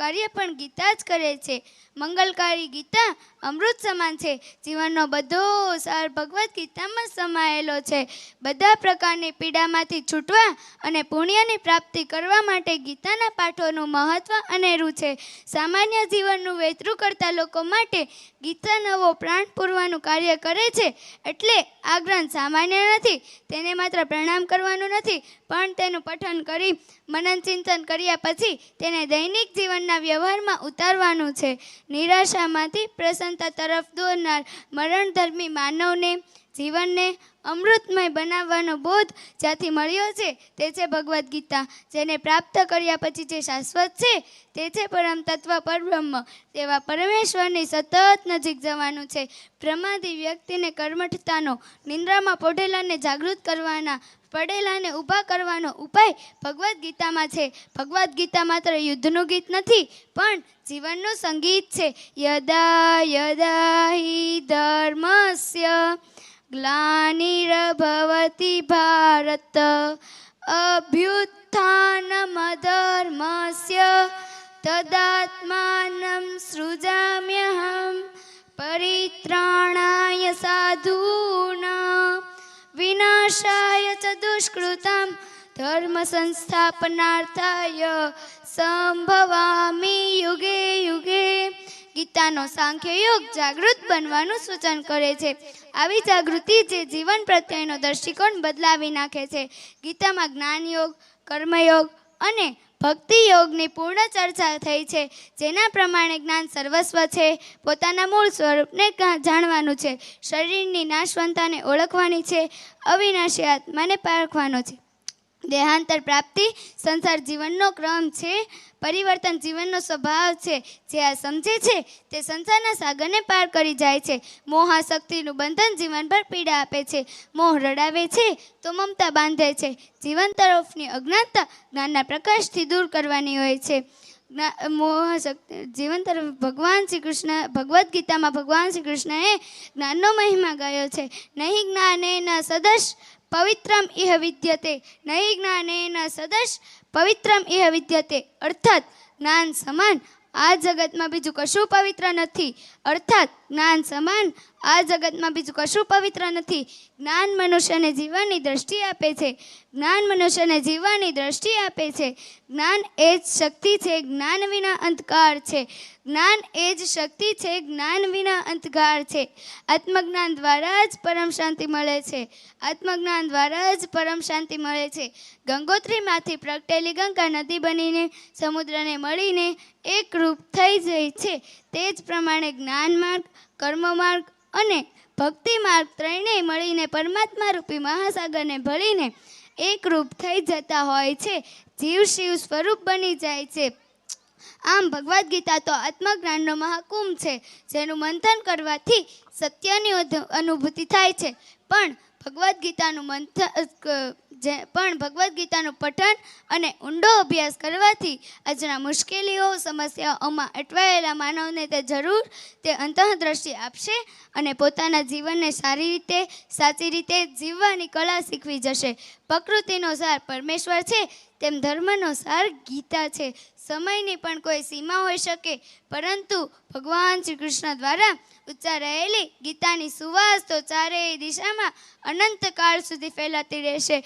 કાર્ય પણ ગીતા જ કરે છે. મંગલકારી ગીતા અમૃત સમાન છે. જીવનનો બધો સાર ભગવદ્ ગીતામાં સમાયેલો છે. બધા પ્રકારની પીડામાંથી છૂટવા અને પુણ્યની પ્રાપ્તિ કરવા માટે ગીતાના પાઠોનું મહત્વ અનેરું છે. સામાન્ય જીવનનું વેતરું કરતા લોકો માટે ગીતા નવો પ્રાણ પૂરવાનું કાર્ય કરે છે. એટલે આ ગ્રંથ સામાન્ય નથી. તેને માત્ર પ્રણામ કરવાનું નથી, પણ તેનું પઠન કરી મનન ચિંતન કર્યા પછી તેને દૈનિક જીવનના વ્યવહારમાં ઉતારવાનું છે. નિરાશામાંથી પ્રસન્નતા તરફ દોરનાર મરણધર્મી માનવને જીવનને અમૃતમય બનાવવાનો બોધ જ્યાંથી મળ્યો છે તે છે ભગવદ્ ગીતા. જેને પ્રાપ્ત કર્યા પછી જે શાશ્વત છે તે છે પરમ તત્વ પરબ્રહ્મ. તેવા પરમેશ્વરની સતત નજીક જવાનું છે. પ્રમાદી વ્યક્તિને કર્મઠતાનો, નિંદ્રામાં પોઢેલાને જાગૃત કરવાના, પડેલાને ઊભા કરવાનો ઉપાય ભગવદ્ ગીતામાં છે. ભગવદ્ ગીતા માત્ર યુદ્ધનું ગીત નથી, પણ જીવનનું સંગીત છે. યદા યદા હિ ધર્મસ્ય ગ્લાનિર્ભવતિ ભારત અભ્યુત્થાનમધર્મસ્ય તદાત્માનં સૃજામ્યહં પરિત્રાણાય સાધૂનાં વિનાશાય ચ દુષ્કૃતં ધર્મ સંસ્થાપનાર્થાય સંભવામિ યુગે યુગે. ગીતાનો સાંખ્ય યોગ જાગૃત બનવાનું સૂચન કરે છે. આવી જાગૃતિ જે જીવન પ્રત્યેનો દૃષ્ટિકોણ બદલાવી નાખે છે. ગીતામાં જ્ઞાન યોગ, કર્મયોગ અને ભક્તિ યોગની પૂર્ણ ચર્ચા થઈ છે. જેના પ્રમાણે જ્ઞાન સર્વસ્વ છે. પોતાના મૂળ સ્વરૂપને જાણવાનું છે. શરીરની નાશવંતાને ઓળખવાની છે. અવિનાશી આત્માને પારખવાનો છે. દેહાંતર પ્રાપ્તિ સંસાર જીવનનો ક્રમ છે. પરિવર્તન જીવનનો સ્વભાવ છે. જે આ સમજે છે તે સંસારના સાગરને પાર કરી જાય છે. મોહાશક્તિનું બંધન જીવનભર પીડા આપે છે. મોહ રડાવે છે તો મમતા બાંધે છે. જીવન તરફની અજ્ઞાનતા જ્ઞાનના પ્રકાશથી દૂર કરવાની હોય છે. મોહશક્તિ જીવન તરફ ભગવાન શ્રી કૃષ્ણ ભગવદ્ ગીતામાં ભગવાન શ્રી કૃષ્ણએ જ્ઞાનનો મહિમા ગાયો છે. નહીં જ્ઞાનેન સદશ પવિત્રમ ઇહ વિદ્યતે, નહીં જ્ઞાનેન સદશ પવિત્રમ ઇહ વિદ્યતે. અર્થાત જ્ઞાન સમાન આ જગતમાં બીજું કશું પવિત્ર નથી. અર્થાત જ્ઞાન સમાન આ જગતમાં બીજું કશું પવિત્ર નથી. જ્ઞાન મનુષ્યને જીવવાની દ્રષ્ટિ આપે છે. જ્ઞાન મનુષ્યને જીવવાની દ્રષ્ટિ આપે છે. જ્ઞાન એ જ શક્તિ છે. જ્ઞાન વિના અંધકાર છે. જ્ઞાન એ જ શક્તિ છે. જ્ઞાન વિના અંધકાર છે. આત્મજ્ઞાન દ્વારા જ પરમ શાંતિ મળે છે. આત્મજ્ઞાન દ્વારા જ પરમ શાંતિ મળે છે. ગંગોત્રીમાંથી પ્રગટેલી ગંગા નદી બનીને સમુદ્રને મળીને એક રૂપ થઈ જાય છે. તે જ પ્રમાણે જ્ઞાન માર્ગ, કર્મ માર્ગ અને ભક્તિ માર્ગ ત્રણેય મળીને પરમાત્મા રૂપી મહાસાગરને ભળીને એક રૂપ થઈ જતા હોય છે. જીવ શિવ સ્વરૂપ બની જાય છે. આમ ભગવદ્ ગીતા તો આત્મજ્ઞાનનો મહાકુંભ છે. જેનું મંથન કરવાથી સત્યની અનુભૂતિ થાય છે. પણ ભગવદ્ ગીતાનું પઠન અને ઊંડો અભ્યાસ કરવાથી આજના મુશ્કેલીઓ, સમસ્યાઓમાં અટવાયેલા માનવને તે જરૂર તે અંતઃદ્રષ્ટિ આપશે અને પોતાના જીવનને સારી રીતે, સાચી રીતે જીવવાની કળા શીખવી જશે. પ્રકૃતિનો સાર પરમેશ્વર છે, તેમ ધર્મનો સાર ગીતા છે. સમયની પણ કોઈ સીમા હોઈ શકે, પરંતુ ભગવાન શ્રી કૃષ્ણ દ્વારા ઉચ્ચારાયેલી ગીતાની સુવાસ તો ચારેય દિશામાં અનંત કાળ સુધી ફેલાતી રહેશે.